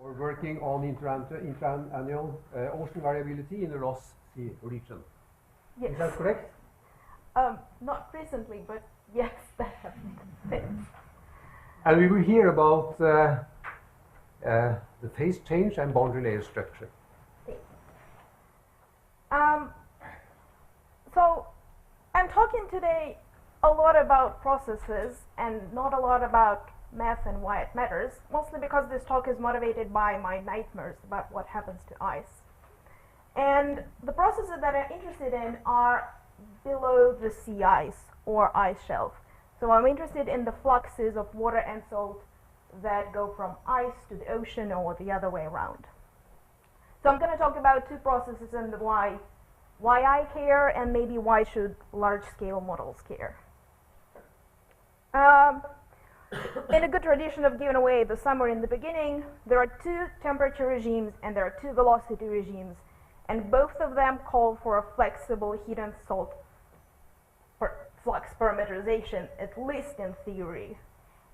Or working on interannual ocean variability in the Ross Sea region. Yes. Is that correct? Not recently, but yes, that happens. And we will hear about the phase change and boundary layer structure. So I'm talking today a lot about processes and not a lot about math and why it matters, mostly because this talk is motivated by my nightmares about what happens to ice. And the processes that I'm interested in are below the sea ice or ice shelf. So I'm interested in the fluxes of water and salt that go from ice to the ocean or the other way around. So I'm going to talk about two processes and why I care and maybe why should large-scale models care. In a good tradition of giving away the summary in the beginning, there are two temperature regimes and there are two velocity regimes, and both of them call for a flexible heat and salt flux parameterization, at least in theory.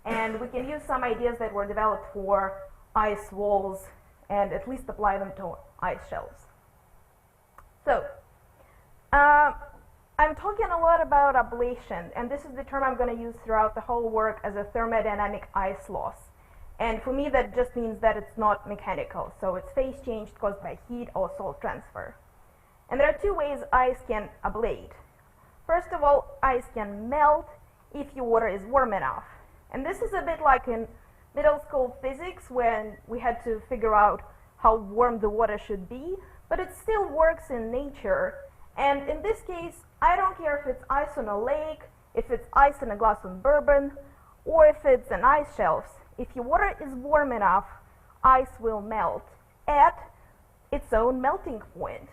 And we can use some ideas that were developed for ice walls and at least apply them to ice shelves. So, I'm talking a lot about ablation, and this is the term I'm going to use throughout the whole work as a thermodynamic ice loss. And for me, that just means that it's not mechanical, so it's phase change caused by heat or salt transfer. And there are two ways ice can ablate. First of all, ice can melt if your water is warm enough. And this is a bit like in middle school physics when we had to figure out how warm the water should be, but it still works in nature. And in this case, I don't care if it's ice on a lake, if it's ice in a glass of bourbon, or if it's an ice shelf. If your water is warm enough, ice will melt at its own melting point.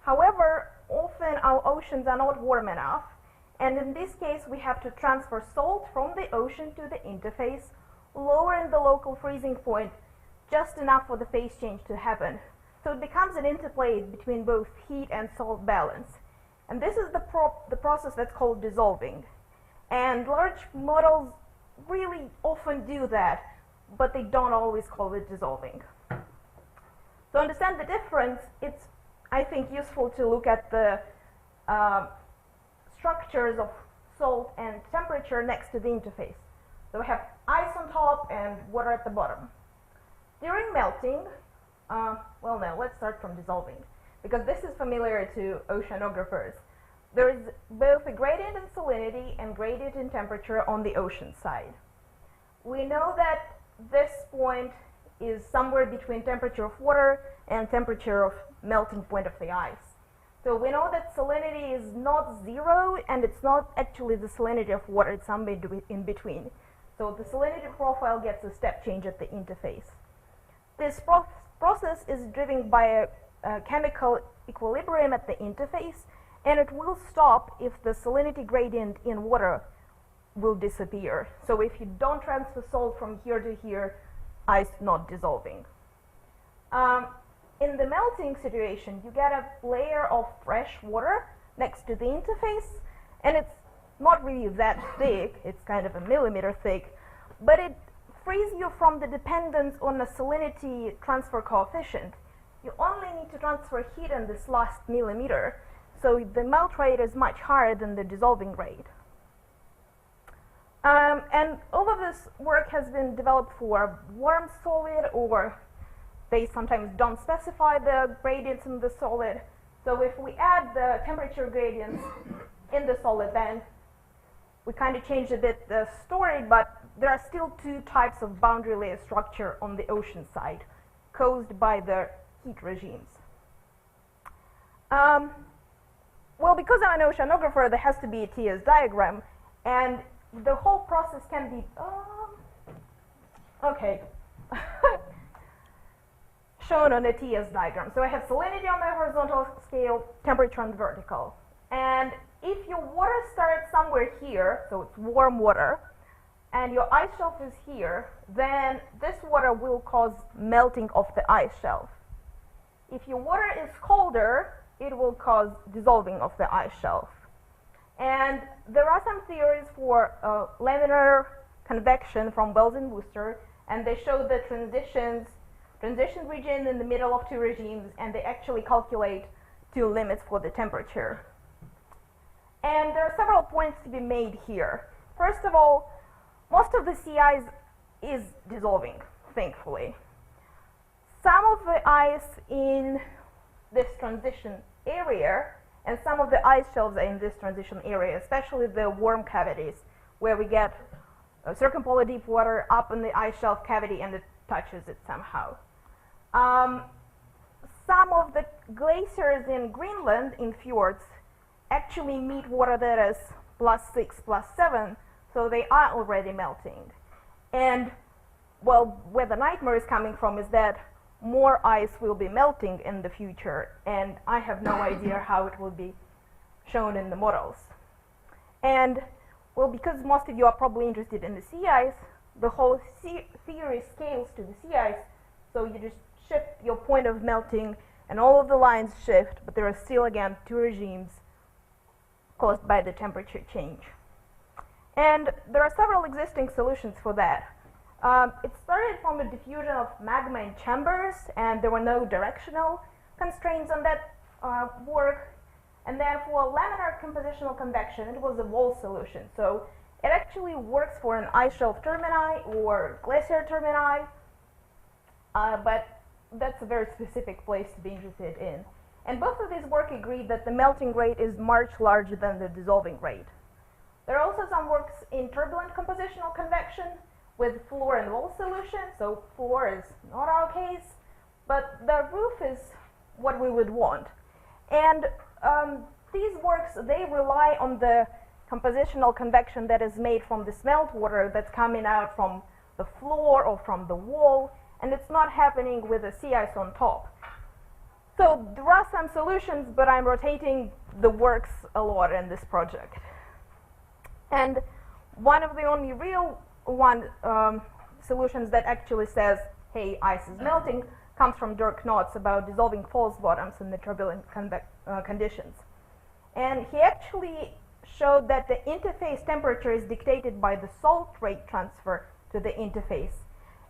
However, often our oceans are not warm enough, and in this case we have to transfer salt from the ocean to the interface, lowering the local freezing point just enough for the phase change to happen. So it becomes an interplay between both heat and salt balance. And this is the process that's called dissolving. And large models really often do that, but they don't always call it dissolving. To understand the difference, it's, I think, useful to look at the structures of salt and temperature next to the interface. So we have ice on top and water at the bottom. During melting, well, no, let's start from dissolving, because this is familiar to oceanographers. There is both a gradient in salinity and gradient in temperature on the ocean side. We know that this point is somewhere between temperature of water and temperature of melting point of the ice. So we know that salinity is not zero, and it's not actually the salinity of water, it's somewhere in between. So the salinity profile gets a step change at the interface. This process is driven by a chemical equilibrium at the interface, and it will stop if the salinity gradient in water will disappear. So if you don't transfer salt from here to here, ice not dissolving. In the melting situation, you get a layer of fresh water next to the interface, and it's not really that thick, it's kind of a millimeter thick, but it frees you from the dependence on the salinity transfer coefficient. You only need to transfer heat in this last millimeter, so the melt rate is much higher than the dissolving rate. And all of this work has been developed for warm solid, or they sometimes don't specify the gradients in the solid. So if we add the temperature gradients in the solid, then we kind of change a bit the story, but there are still two types of boundary layer structure on the ocean side, caused by the heat regimes. Well, because I'm an oceanographer, there has to be a TS diagram, and the whole process can be, shown on a TS diagram. So I have salinity on the horizontal scale, temperature on the vertical. And if your water starts somewhere here, so it's warm water, and your ice shelf is here, then this water will cause melting of the ice shelf. If your water is colder, it will cause dissolving of the ice shelf. And there are some theories for laminar convection from Wells and Worcester, and they show the transitions transition region in the middle of two regimes, and they actually calculate two limits for the temperature. And there are several points to be made here. First of all, most of the sea ice is dissolving, thankfully. Some of the ice in this transition area and some of the ice shelves are in this transition area, especially the warm cavities, where we get circumpolar deep water up in the ice shelf cavity and it touches it somehow. Some of the glaciers in Greenland, in fjords, actually meet water that is +6, +7, so they are already melting. And, well, where the nightmare is coming from is that more ice will be melting in the future, and I have no idea how it will be shown in the models. And, well, because most of you are probably interested in the sea ice, the whole theory scales to the sea ice, so you just shift your point of melting, and all of the lines shift, but there are still, again, two regimes caused by the temperature change. And there are several existing solutions for that. It started from a diffusion of magma in chambers, and there were no directional constraints on that work. And then for laminar compositional convection, it was a wall solution. So it actually works for an ice shelf termini or glacier termini, but that's a very specific place to be interested in. And both of these work agreed that the melting rate is much larger than the dissolving rate. There are also some works in turbulent compositional convection with floor and wall solution. So floor is not our case, but the roof is what we would want. And these works, they rely on the compositional convection that is made from the smelt water that's coming out from the floor or from the wall, and it's not happening with the sea ice on top. So there are some solutions, but I'm rotating the works a lot in this project. And one of the only real solutions that actually says, hey, ice is melting, comes from Dirk Knotts about dissolving false bottoms in the turbulent conditions. And he actually showed that the interface temperature is dictated by the salt rate transfer to the interface.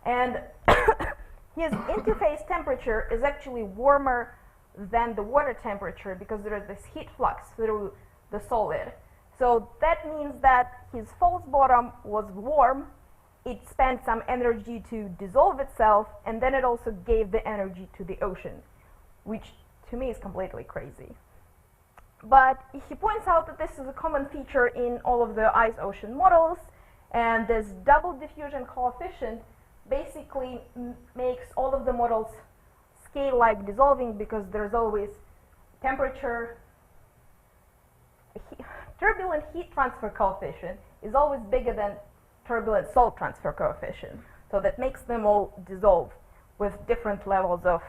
And his interface temperature is actually warmer than the water temperature because there is this heat flux through the solid. So that means that his false bottom was warm, it spent some energy to dissolve itself, and then it also gave the energy to the ocean, which to me is completely crazy. But he points out that this is a common feature in all of the ice-ocean models, and this double diffusion coefficient basically makes all of the models scale like dissolving because there's always temperature. Turbulent heat transfer coefficient is always bigger than turbulent salt transfer coefficient. So that makes them all dissolve with different levels of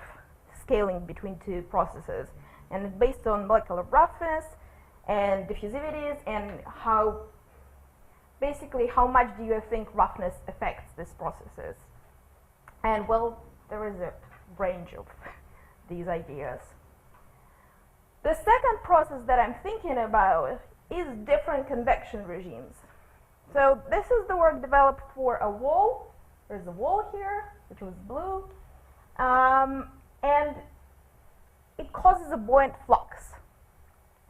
scaling between two processes. And it's based on molecular roughness and diffusivities and how, basically, how much do you think roughness affects these processes. And well, there is a range of these ideas. The second process that I'm thinking about is different convection regimes. So this is the work developed for a wall. There's a wall here, which was blue, and it causes a buoyant flux.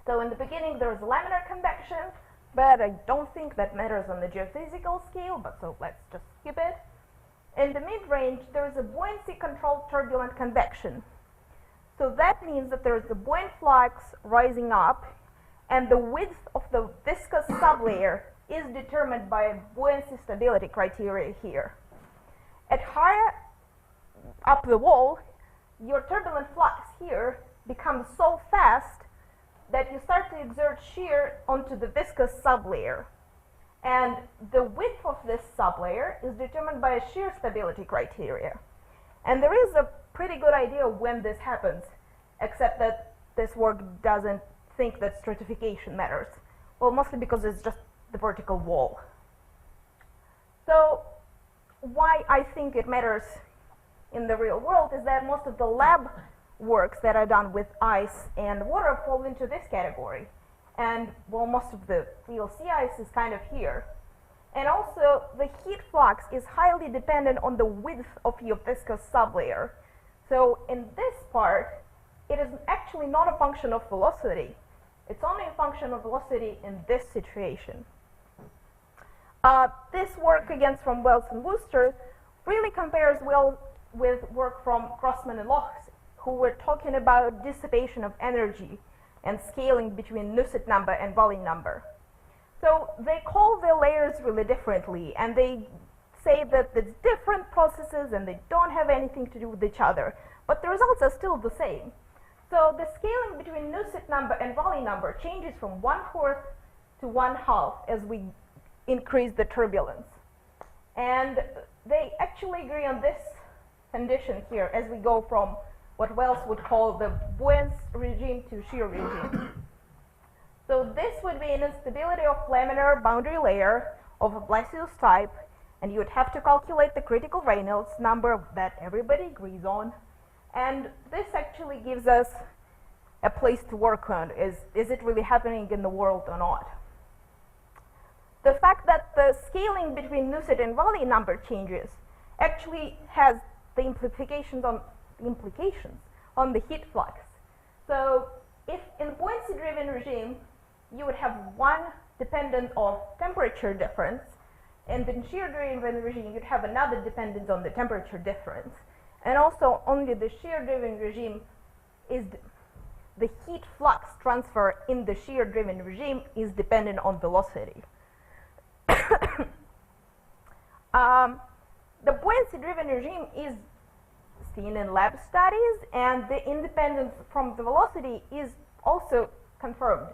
So in the beginning there is laminar convection, but I don't think that matters on the geophysical scale, but so let's just skip it. In the mid-range there is a buoyancy-controlled turbulent convection. So that means that there is a buoyant flux rising up, and the width of the viscous sublayer is determined by buoyancy stability criteria here. At higher up the wall, your turbulent flux here becomes so fast that you start to exert shear onto the viscous sublayer. And the width of this sublayer is determined by a shear stability criteria. And there is a pretty good idea when this happens, except that this work doesn't think that stratification matters. Well, mostly because it's just the vertical wall. So why I think it matters in the real world is that most of the lab works that are done with ice and water fall into this category. And well, most of the real sea ice is kind of here. And also, the heat flux is highly dependent on the width of your viscous sublayer. So in this part, it is actually not a function of velocity. It's only a function of velocity in this situation. This work against from Wells and Wooster really compares well with work from Grossman and Lochs, who were talking about dissipation of energy and scaling between Nusselt number and Rayleigh number. So they call the layers really differently, and they say that it's different processes and they don't have anything to do with each other, but the results are still the same. So the scaling between Nusselt number and Rayleigh number changes from 1/4 to 1/2 as we increase the turbulence. And they actually agree on this condition here as we go from what Wells would call the buoyancy regime to shear regime. So this would be an instability of laminar boundary layer of a Blasius type, and you would have to calculate the critical Reynolds number that everybody agrees on. And this actually gives us a place to work on. Is it really happening in the world or not? The fact that the scaling between Nusselt and Rayleigh number changes actually has the implications on the heat flux. So if in buoyancy-driven regime, you would have one dependent of temperature difference, and in shear-driven regime, you'd have another dependent on the temperature difference. And also, only the shear-driven regime is the heat flux transfer in the shear-driven regime is dependent on velocity. The buoyancy-driven regime is seen in lab studies, and the independence from the velocity is also confirmed.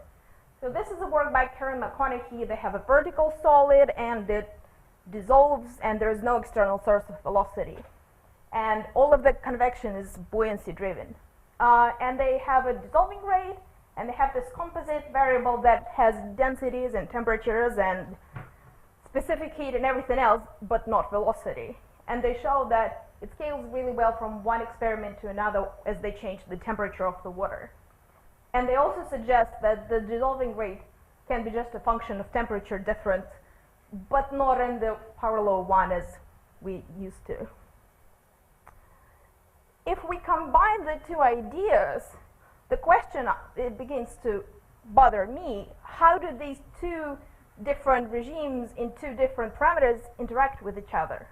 So this is a work by Karen McConaughey. They have a vertical solid, and it dissolves, and there is no external source of velocity. And all of the convection is buoyancy-driven. And they have a dissolving rate, and they have this composite variable that has densities and temperatures and specific heat and everything else, but not velocity. And they show that it scales really well from one experiment to another as they change the temperature of the water. And they also suggest that the dissolving rate can be just a function of temperature difference, but not in the power law 1 as we used to. If we combine the two ideas, the question it begins to bother me: how do these two different regimes in two different parameters interact with each other?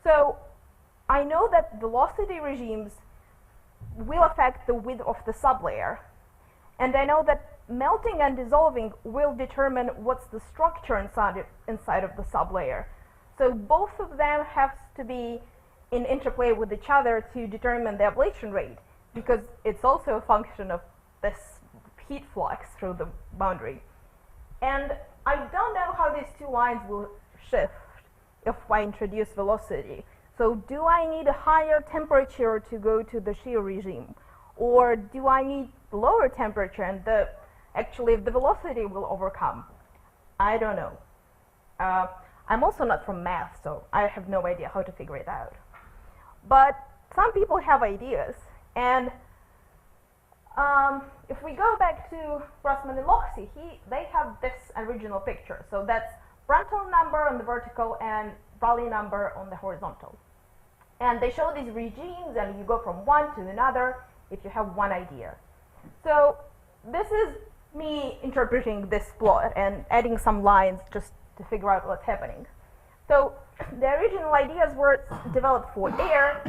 So I know that velocity regimes will affect the width of the sublayer, and I know that melting and dissolving will determine what's the structure inside of the sublayer. So both of them have to be in interplay with each other to determine the ablation rate, because it's also a function of this heat flux through the boundary. And I don't know how these two lines will shift if I introduce velocity. So do I need a higher temperature to go to the shear regime? Or do I need lower temperature and actually the velocity will overcome? I don't know. I'm also not from math, so I have no idea how to figure it out. But some people have ideas, and if we go back to Grossman and Lochs, they have this original picture. So that's Prandtl number on the vertical and Rayleigh number on the horizontal. And they show these regimes, and you go from one to another if you have one idea. So this is me interpreting this plot and adding some lines just to figure out what's happening. So the original ideas were developed for air.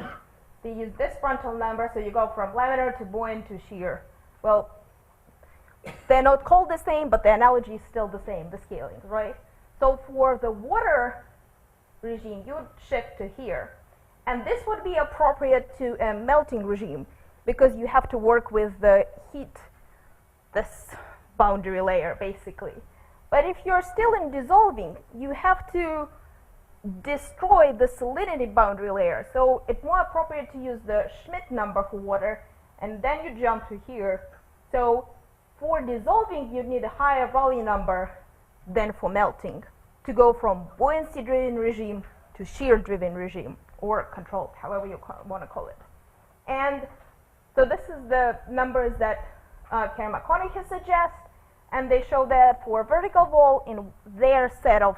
They use this Prandtl number, so you go from laminar to buoyant to shear. Well, they're not called the same, but the analogy is still the same, the scaling, right? So for the water regime, you would shift to here. And this would be appropriate to a melting regime, because you have to work with the heat, this boundary layer, basically. But if you're still in dissolving, you have to destroy the salinity boundary layer. So it's more appropriate to use the Schmidt number for water, and then you jump to here. So for dissolving, you'd need a higher Rayleigh number than for melting to go from buoyancy-driven regime to shear-driven regime, or controlled, however you want to call it. And so this is the numbers that Karen McConaughey suggests, and they show that for vertical wall in their set of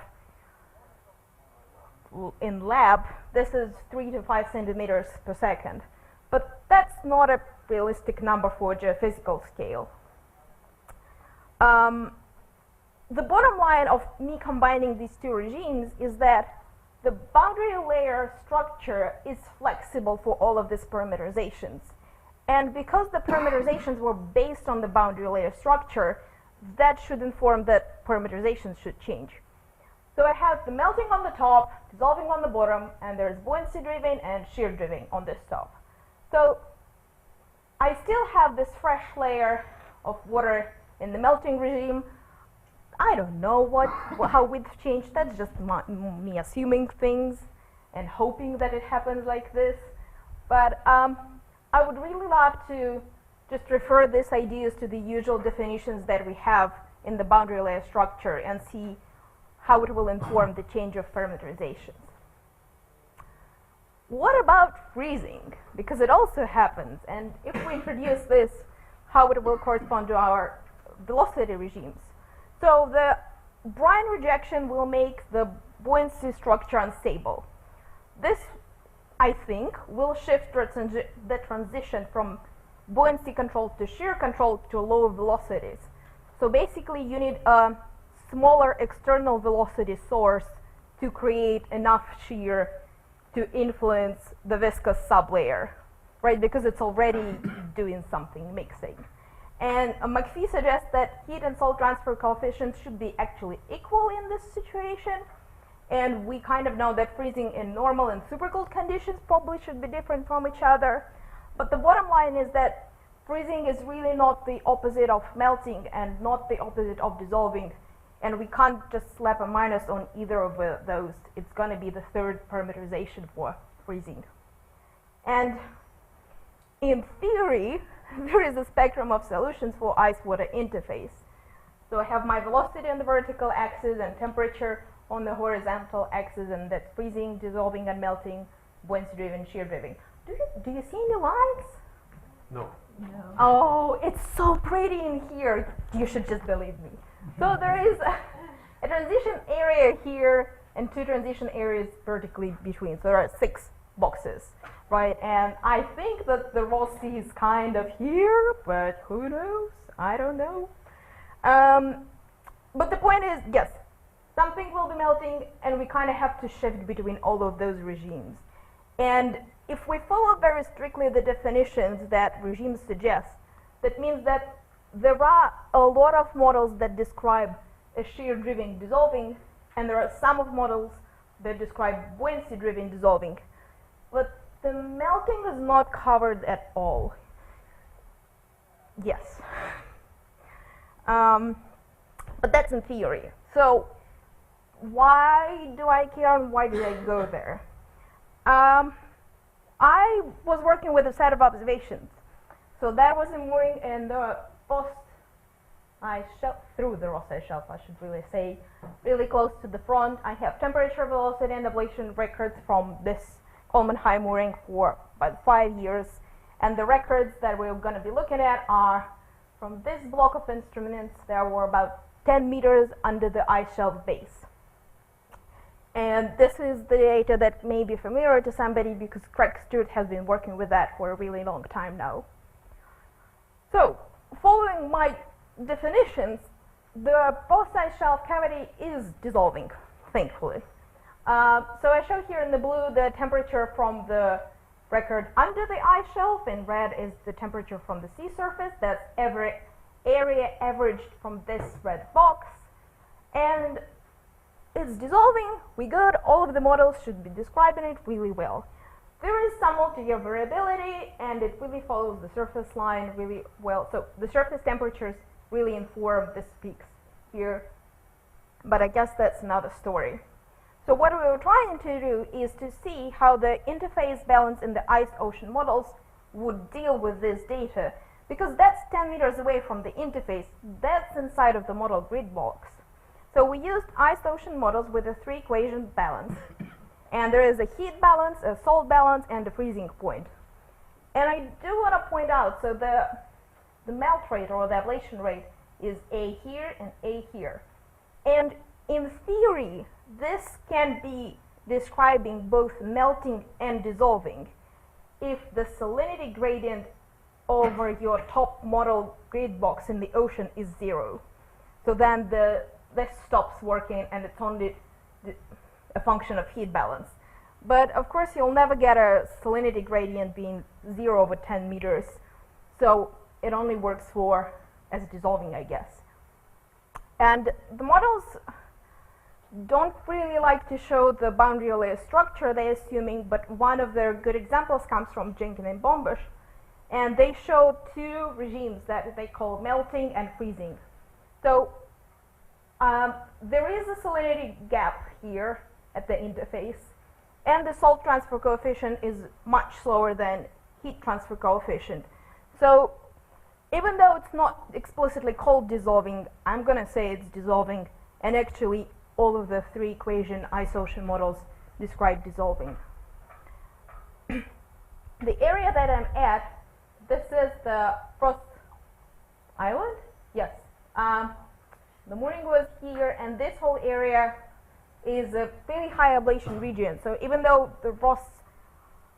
in lab, this is 3 to 5 centimeters per second. But that's not a realistic number for a geophysical scale. The bottom line of me combining these two regimes is that the boundary layer structure is flexible for all of these parameterizations. And because the parameterizations were based on the boundary layer structure, that should inform that parameterizations should change. So I have the melting on the top, dissolving on the bottom, and there's buoyancy-driven and shear-driven on this top. So I still have this fresh layer of water in the melting regime. I don't know how width changed. That's just me assuming things and hoping that it happens like this. But I would really love to just refer these ideas to the usual definitions that we have in the boundary layer structure and see how it will inform the change of parameterizations. What about freezing? Because it also happens, and if we introduce this, how it will correspond to our velocity regimes. So the brine rejection will make the buoyancy structure unstable. This, I think, will shift the transition from buoyancy control to shear control to low velocities. So basically you need a smaller external velocity source to create enough shear to influence the viscous sublayer, right? Because it's already doing something, mixing. And McPhee suggests that heat and salt transfer coefficients should be actually equal in this situation. And we kind of know that freezing in normal and supercooled conditions probably should be different from each other. But the bottom line is that freezing is really not the opposite of melting and not the opposite of dissolving. And we can't just slap a minus on either of those. It's going to be the third parameterization for freezing. And in theory, there is a spectrum of solutions for ice-water interface. So I have my velocity on the vertical axis and temperature on the horizontal axis, and that's freezing, dissolving, and melting, buoyancy-driven, shear-driven. Do you see any lines? No. No. Oh, it's so pretty in here. You should just believe me. So there is a transition area here and two transition areas vertically between. So there are 6 boxes, right? And I think that the raw sea is kind of here, but who knows? I don't know. But the point is, yes, something will be melting, and we kind of have to shift between all of those regimes. And if we follow very strictly the definitions that regimes suggest, that means that there are a lot of models that describe a shear-driven dissolving, and there are some of models that describe buoyancy-driven dissolving. But the melting is not covered at all. Yes. But that's in theory. So why do I care and why did I go there? I was working with a set of observations. So that was in mooring in the post ice shelf, through the Ross ice shelf, I should really say, really close to the front. I have temperature, velocity, and ablation records from this Coleman High mooring for about 5 years. And the records that we're going to be looking at are from this block of instruments. There were about 10 meters under the ice shelf base. And this is the data that may be familiar to somebody because Craig Stewart has been working with that for a really long time now. So, following my definitions, the post-ice shelf cavity is dissolving, thankfully. So I show here in the blue the temperature from the record under the ice shelf. In red is the temperature from the sea surface. That's every area averaged from this red box. And it's dissolving, we good, all of the models should be describing it really well. There is some multi-year variability, and it really follows the surface line really well. So the surface temperatures really inform these peaks here, but I guess that's another story. So what we were trying to do is to see how the interface balance in the ice-ocean models would deal with this data, because that's 10 meters away from the interface, that's inside of the model grid box. So we used ice-ocean models with a 3-equation balance. And there is a heat balance, a salt balance, and a freezing point. And I do want to point out, so the melt rate or the ablation rate is A here and A here. And in theory, this can be describing both melting and dissolving. if the salinity gradient over your top model grid box in the ocean is 0. So then this stops working and it's only a function of heat balance. But of course you'll never get a salinity gradient being 0 over 10 meters. So it only works for as dissolving, I guess. And the models don't really like to show the boundary layer structure they're assuming, but one of their good examples comes from Jenkins and Bombush. And they show two regimes that they call melting and freezing. So there is a salinity gap here at the interface, and the salt transfer coefficient is much slower than heat transfer coefficient. So even though it's not explicitly called dissolving, I'm going to say it's dissolving, and actually all of the three equation ice ocean models describe dissolving. The area that I'm at, this is the Frost Island? Yes. The mooring was here, and this whole area is a very high ablation region. So even though the Ross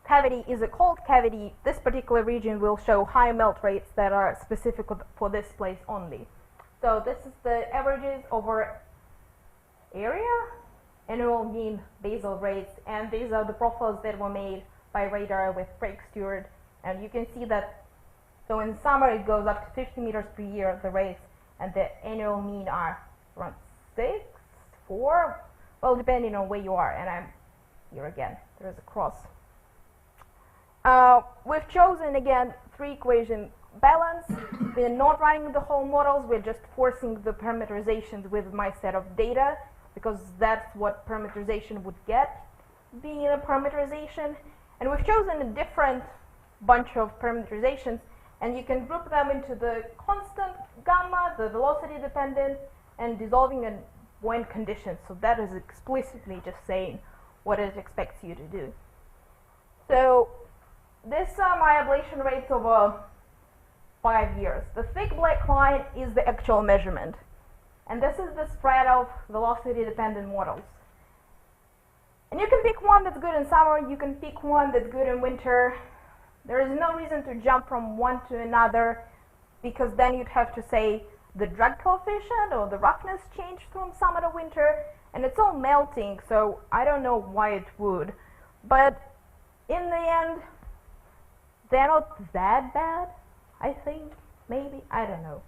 cavity is a cold cavity, this particular region will show high melt rates that are specific for this place only. So this is the averages over area, annual mean basal rates, and these are the profiles that were made by radar with Craig Stewart. And you can see that, so in summer it goes up to 50 meters per year, the rates, and the annual mean are around 6, 4, well, depending on where you are, and I'm here again, there's a cross. We've chosen, again, three equation balance. We're not running the whole models, we're just forcing the parameterizations with my set of data, because that's what parameterization would get, being a parameterization. And we've chosen a different bunch of parameterizations, and you can group them into the constant gamma, the velocity dependent, and dissolving and buoyant conditions. So that is explicitly just saying what it expects you to do. So this are my ablation rates over 5 years. The thick black line is the actual measurement. And this is the spread of velocity dependent models. And you can pick one that's good in summer, you can pick one that's good in winter. There is no reason to jump from one to another, because then you'd have to say the drag coefficient or the roughness changed from summer to winter, and it's all melting, so I don't know why it would. But in the end, they're not that bad, I think, maybe, I don't know.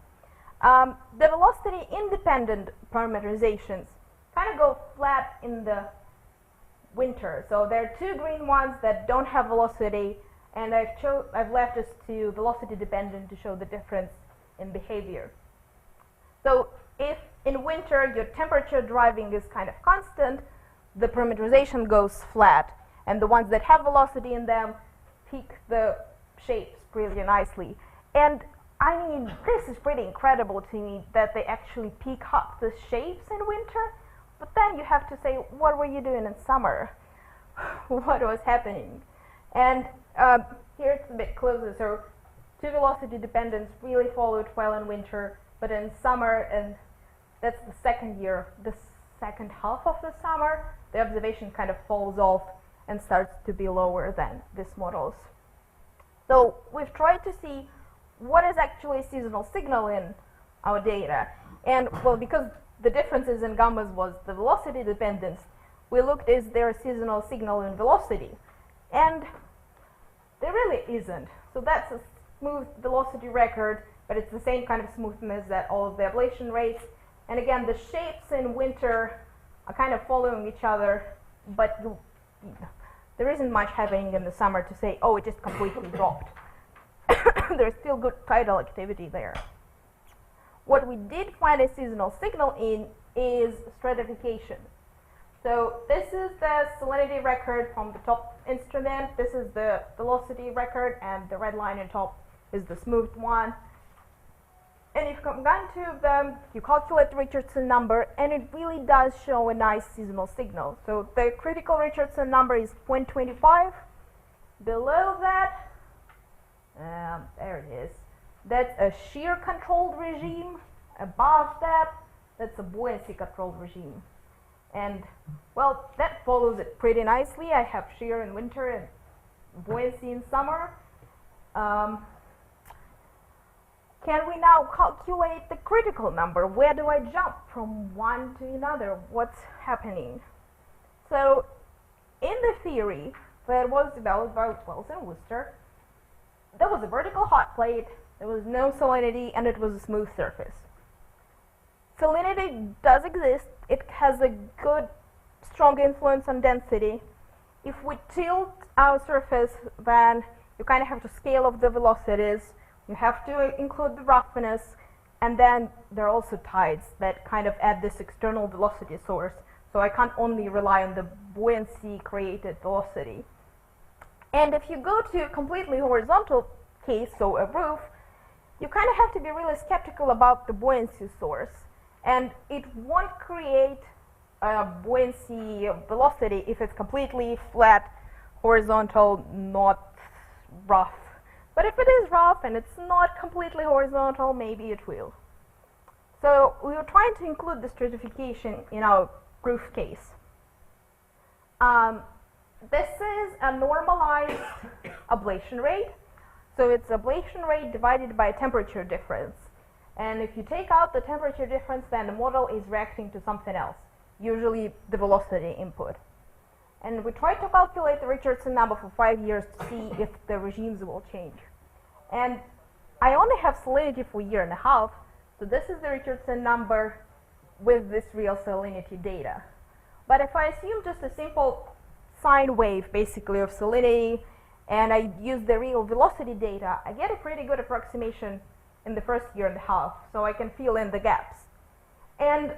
The velocity independent parameterizations kind of go flat in the winter. So there are two green ones that don't have velocity, and I've left us to velocity dependent to show the difference in behavior. So if in winter your temperature driving is kind of constant, the parameterization goes flat, and the ones that have velocity in them peak the shapes really nicely. And I mean, this is pretty incredible to me that they actually peak up the shapes in winter, but then you have to say, what were you doing in summer? What was happening? And here it's a bit closer. So two velocity dependence really followed well in winter, but in summer, and that's the second year, the second half of the summer, the observation kind of falls off and starts to be lower than these models. So we've tried to see what is actually a seasonal signal in our data. And well, because the differences in gammas was the velocity dependence, we looked, is there a seasonal signal in velocity? And there really isn't. So that's a smooth velocity record, but it's the same kind of smoothness that all of the ablation rates. And again, the shapes in winter are kind of following each other, but there isn't much happening in the summer to say, oh, it just completely dropped. There's still good tidal activity there. What we did find a seasonal signal in is stratification. So this is the salinity record from the top instrument. This is the velocity record, and the red line on top is the smoothed one. And if you combine two of them, you calculate the Richardson number, and it really does show a nice seasonal signal. So the critical Richardson number is 0.25. Below that, there it is. That's a shear-controlled regime. Above that, that's a buoyancy-controlled regime. And, well, that follows it pretty nicely. I have shear in winter and buoyancy in summer. Can we now calculate the critical number? Where do I jump from one to another? What's happening? So, in the theory that was developed by Wells and Worcester, there was a vertical hot plate, there was no salinity, and it was a smooth surface. Salinity does exist. It has a good, strong influence on density. If we tilt our surface, then you kind of have to scale up the velocities. You have to include the roughness, and then there are also tides that kind of add this external velocity source. So I can't only rely on the buoyancy created velocity. And if you go to a completely horizontal case, so a roof, you kind of have to be really skeptical about the buoyancy source. And it won't create a buoyancy velocity if it's completely flat, horizontal, not rough. But if it is rough and it's not completely horizontal, maybe it will. So we were trying to include the stratification in our roof case. This is a normalized ablation rate. So it's ablation rate divided by temperature difference. And if you take out the temperature difference, then the model is reacting to something else, usually the velocity input. And we tried to calculate the Richardson number for 5 years to see if the regimes will change. And I only have salinity for a year and a half, so this is the Richardson number with this real salinity data. But if I assume just a simple sine wave, basically, of salinity, and I use the real velocity data, I get a pretty good approximation in the first year and a half, so I can fill in the gaps. And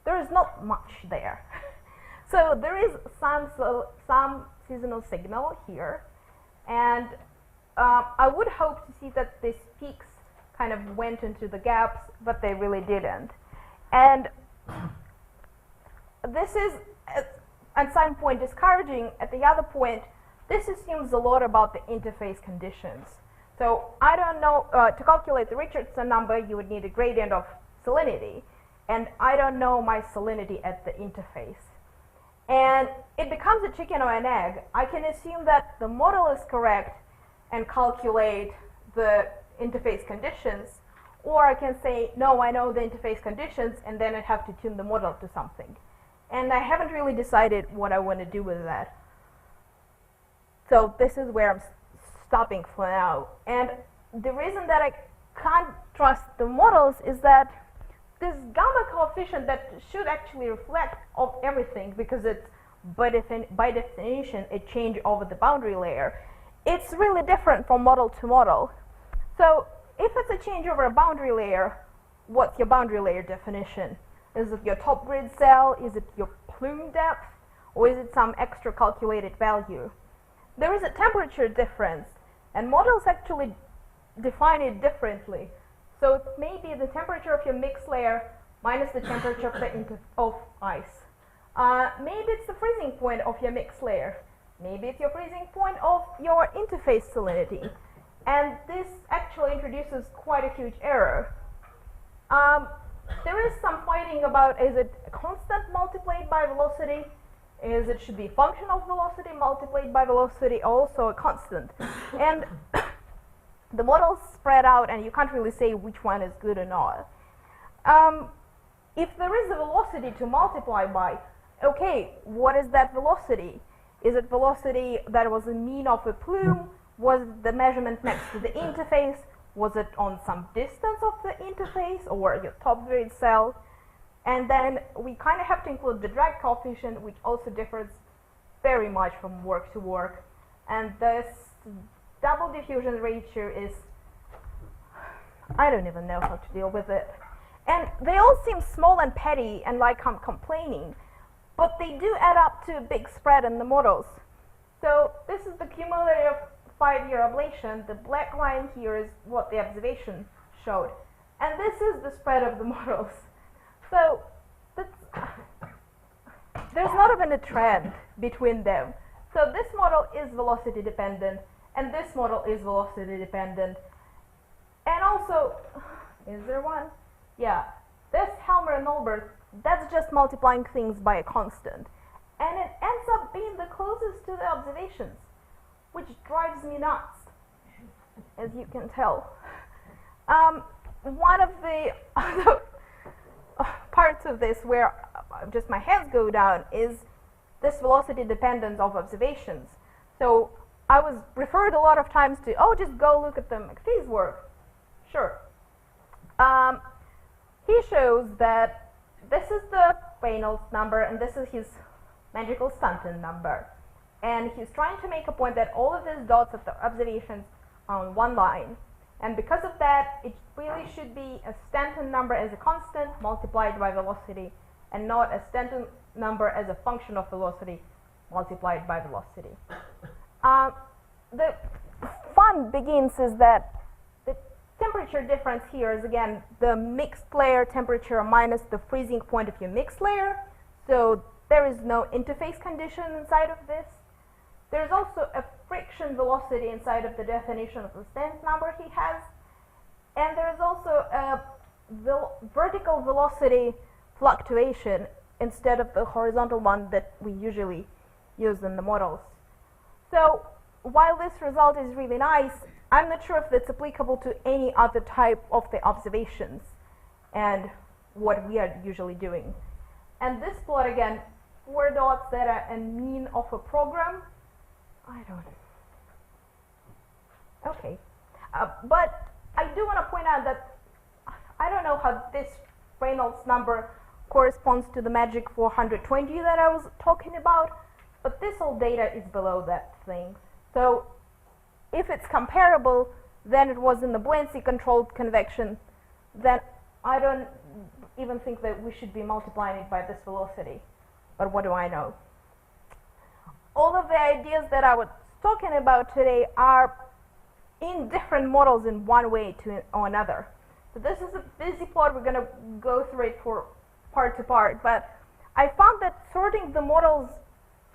there is not much there. So there is some seasonal signal here, and I would hope to see that these peaks kind of went into the gaps, but they really didn't. And this is, at some point, discouraging. At the other point, this assumes a lot about the interface conditions. So I don't know, to calculate the Richardson number, you would need a gradient of salinity, and I don't know my salinity at the interface. And it becomes a chicken or an egg. I can assume that the model is correct and calculate the interface conditions, or I can say, no, I know the interface conditions, and then I have to tune the model to something. And I haven't really decided what I want to do with that. So this is where I'm stopping for now. And the reason that I can't trust the models is that this gamma coefficient that should actually reflect of everything, because it's by definition a change over the boundary layer, it's really different from model to model. So if it's a change over a boundary layer, what's your boundary layer definition? Is it your top grid cell? Is it your plume depth? Or is it some extra calculated value? There is a temperature difference, and models actually define it differently. So it may be the temperature of your mixed layer minus the temperature of ice. Maybe it's the freezing point of your mixed layer. Maybe it's your freezing point of your interface salinity. And this actually introduces quite a huge error. There is some fighting about, is it a constant multiplied by velocity? Is it should be function of velocity multiplied by velocity, also a constant? And the models spread out, and you can't really say which one is good or not. If there is a velocity to multiply by, okay, what is that velocity? Is it velocity that was a mean of a plume? Was it the measurement next to the interface? Was it on some distance of the interface or your top grid cell? And then we kind of have to include the drag coefficient, which also differs very much from work to work. And this double diffusion ratio is, I don't even know how to deal with it. And they all seem small and petty and like I'm complaining, but they do add up to a big spread in the models. So this is the cumulative 5-year ablation. The black line here is what the observation showed. And this is the spread of the models. So there's not even a trend between them. So this model is velocity dependent, and this model is velocity dependent. And also, is there one? Yeah, this Helmer and Olbert, that's just multiplying things by a constant. And it ends being the closest to the observations, which drives me nuts, as you can tell. One of the other parts of this where just my hands go down is this velocity dependence of observations. So I was referred a lot of times to, oh, just go look at the McPhee's work. Sure. He shows that this is the Reynolds number and this is his magical Stanton number. And he's trying to make a point that all of these dots of the observations are on one line. And because of that, it really should be a Stanton number as a constant multiplied by velocity, and not a Stanton number as a function of velocity multiplied by velocity. The fun begins is that the temperature difference here is, again, the mixed layer temperature minus the freezing point of your mixed layer. So there is no interface condition inside of this. There's also a friction velocity inside of the definition of the Stanton number he has. And there's also a vertical velocity fluctuation instead of the horizontal one that we usually use in the models. So while this result is really nice, I'm not sure if it's applicable to any other type of the observations and what we are usually doing. And this plot, again, 4 dots that are a mean of a program. I don't know. Okay. But I do want to point out that I don't know how this Reynolds number corresponds to the magic 420 that I was talking about, but this whole data is below that thing. So if it's comparable, then it was in the buoyancy-controlled convection, then I don't even think that we should be multiplying it by this velocity. But what do I know? All of the ideas that I was talking about today are in different models in one way or another. So this is a busy plot. We're going to go through it for part to part. But I found that sorting the models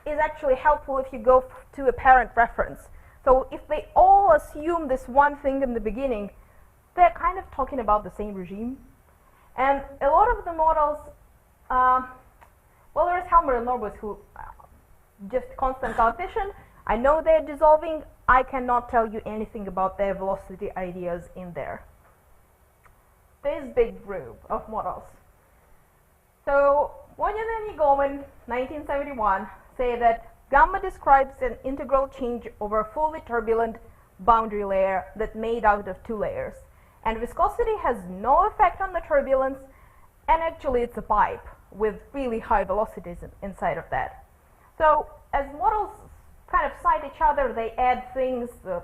is actually helpful if you go to a parent reference. So if they all assume this one thing in the beginning, they're kind of talking about the same regime. And a lot of the models, well, there's Helmer and Norbus who just constant coefficient. I know they're dissolving. I cannot tell you anything about their velocity ideas in there. This big group of models. So Wonyan and Egoman, 1971, say that gamma describes an integral change over a fully turbulent boundary layer that's made out of 2 layers. And viscosity has no effect on the turbulence, and actually it's a pipe with really high velocities inside of that. So as models kind of cite each other, they add things, the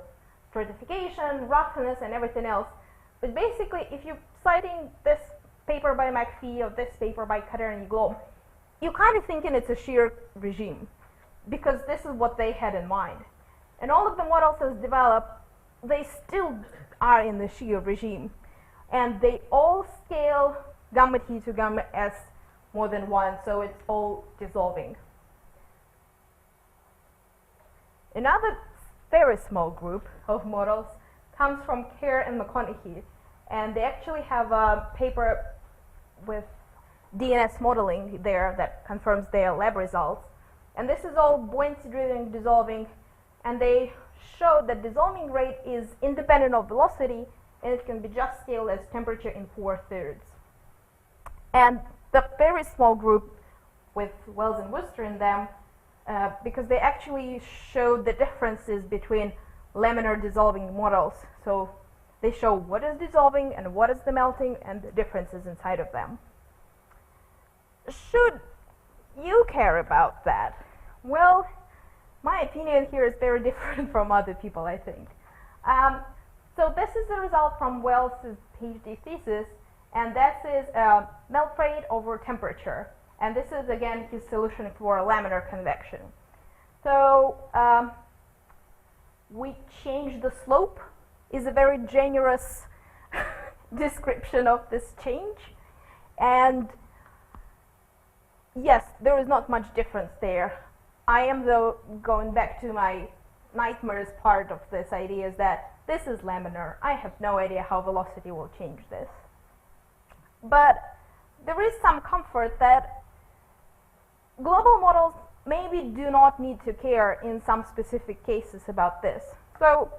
stratification, roughness, and everything else. But basically, if you're citing this paper by McPhee or this paper by Kader and Iglo, you're kind of thinking it's a shear regime, because this is what they had in mind. And all of the models as developed, they still are in the shear regime. And they all scale gamma T to gamma S more than 1, so it's all dissolving. Another very small group of models comes from Kerr and McConaughey, and they actually have a paper with DNS modeling there that confirms their lab results. And this is all buoyancy-driven dissolving, and they showed that dissolving rate is independent of velocity, and it can be just scaled as temperature in 4/3. And the very small group with Wells and Worcester in them, because they actually showed the differences between laminar dissolving models. So they show what is dissolving and what is the melting and the differences inside of them. Should you care about that? Well, my opinion here is very different from other people, I think. So this is the result from Wells' PhD thesis, and that is melt rate over temperature. And this is, again, his solution for laminar convection. So we change the slope is a very generous description of this change. And yes, there is not much difference there. I am, though, going back to my nightmares part of this idea is that this is laminar. I have no idea how velocity will change this. But there is some comfort that global models maybe do not need to care in some specific cases about this. So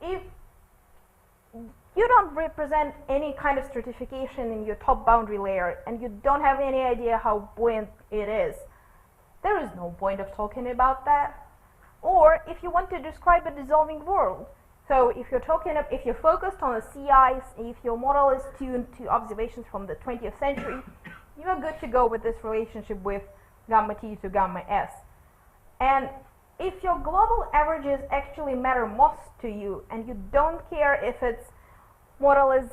if you don't represent any kind of stratification in your top boundary layer and you don't have any idea how buoyant it is, there is no point of talking about that. Or if you want to describe a dissolving world, so if you're focused on the sea ice, if your model is tuned to observations from the 20th century, you are good to go with this relationship with gamma T to gamma S. And if your global averages actually matter most to you and you don't care if its model is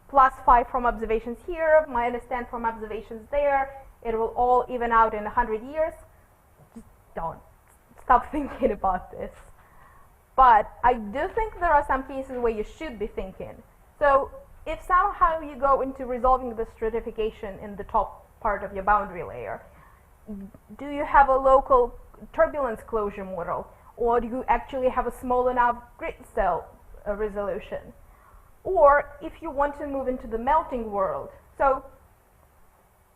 +5 from observations here, -10 from observations there, it will all even out in 100 years, just don't. Stop thinking about this. But I do think there are some cases where you should be thinking. So if somehow you go into resolving the stratification in the top part of your boundary layer, do you have a local turbulence closure model, or do you actually have a small enough grid cell resolution? Or if you want to move into the melting world, so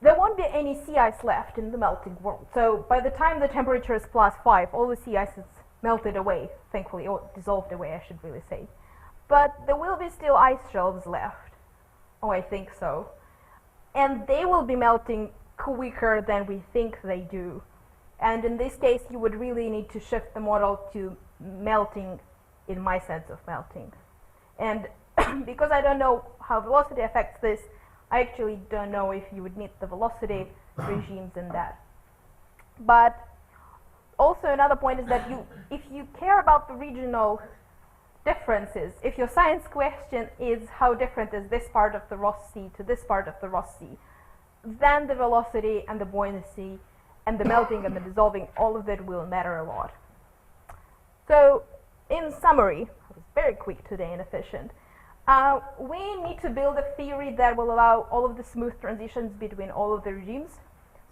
there won't be any sea ice left in the melting world. So by the time the temperature is +5, all the sea ice is melted away, thankfully, or dissolved away, I should really say. But there will be still ice shelves left. Oh, I think so. And they will be melting quicker than we think they do. And in this case, you would really need to shift the model to melting, in my sense of melting. And because I don't know how velocity affects this, I actually don't know if you would need the velocity regimes in that. But also another point is that if you care about the regional differences, if your science question is how different is this part of the Ross Sea to this part of the Ross Sea, then the velocity and the buoyancy and the melting and the dissolving, all of that will matter a lot. So in summary, I was very quick today and efficient. We need to build a theory that will allow all of the smooth transitions between all of the regimes.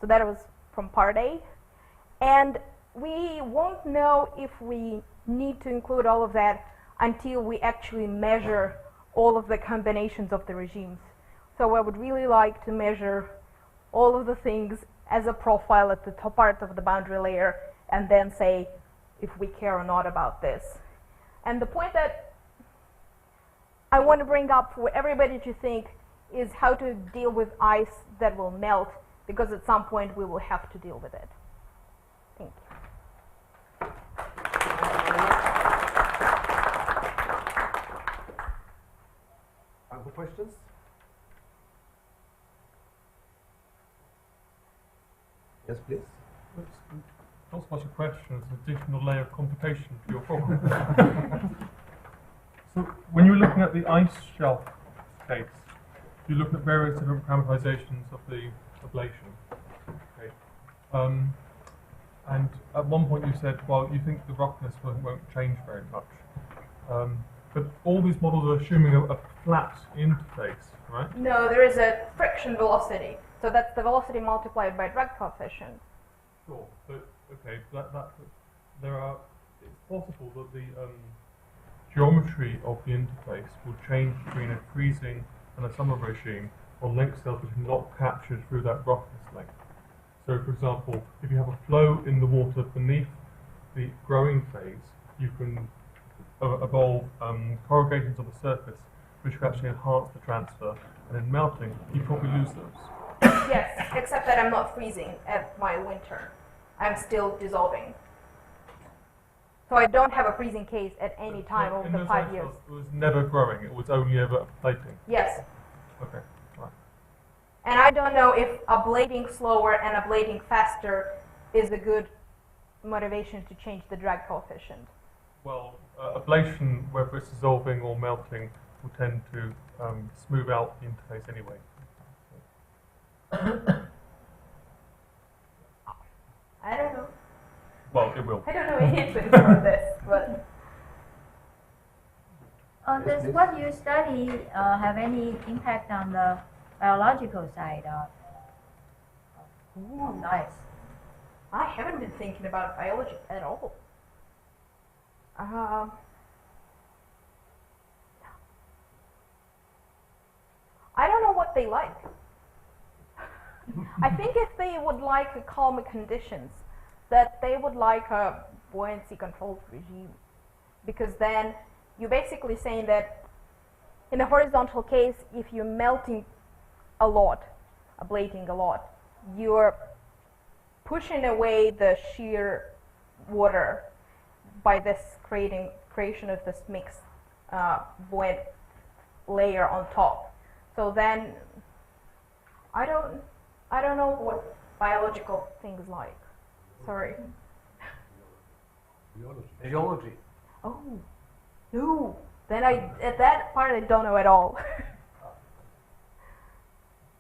So that was from part A. And we won't know if we need to include all of that until we actually measure all of the combinations of the regimes. So I would really like to measure all of the things as a profile at the top part of the boundary layer and then say if we care or not about this. And the point that I want to bring up for everybody to think is how to deal with ice that will melt, because at some point we will have to deal with it. Thank you. Time for questions? Yes, please. Not so much a question, it's an additional layer of complication to your problem. So when you're looking at the ice shelf case, you look at various different parametrisations of the ablation. Okay. And at one point you said, well, you think the roughness won't change very much. But all these models are assuming a flat interface, right? No, there is a friction velocity. So that's the velocity multiplied by drag coefficient. Sure. But okay, it's possible that the geometry of the interface will change between a freezing and a summer regime on length scales which are not captured through that roughness length. So, for example, if you have a flow in the water beneath the growing phase, you can evolve corrugations of the surface which can actually enhance the transfer, and in melting, you probably lose those. Yes, except that I'm not freezing at my winter. I'm still dissolving. So I don't have a freezing case at any time over the 5 years. It was never growing, it was only ever ablating. Yes. Okay, right. And I don't know if ablating slower and ablating faster is a good motivation to change the drag coefficient. Well, ablation, whether it's dissolving or melting, will tend to smooth out the interface anyway. I don't know. Well, it will. I don't know anything about this, but... Does what you study have any impact on the biological side of ice? I haven't been thinking about biology at all. I don't know what they like. I think if they would like calmer conditions, that they would like a buoyancy controlled regime, because then you're basically saying that in a horizontal case, if you're melting a lot, ablating a lot, you're pushing away the shear water by this creation of this mixed buoyant layer on top. So then I don't know what biological things like. Sorry. Geology. Oh no. Then at that part I don't know at all.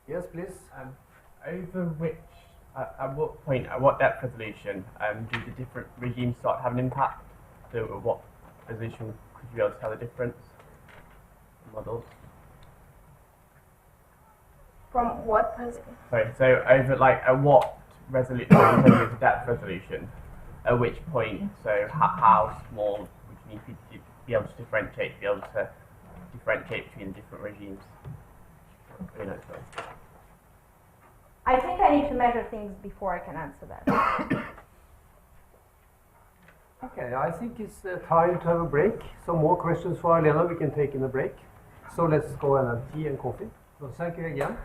Yes, please. Over which, at what point, at what depth resolution, do the different regimes start having an impact? So at what resolution could you be able to tell the difference in models? From what position? Sorry, so over like at what resolution, in terms of depth resolution, at which point, so how small would you need to be able to differentiate between the different regimes? You know, sorry. I think I need to measure things before I can answer that. Okay, I think it's time to have a break. Some more questions for Alena we can take in a break. So let's go and have tea and coffee. So thank you again.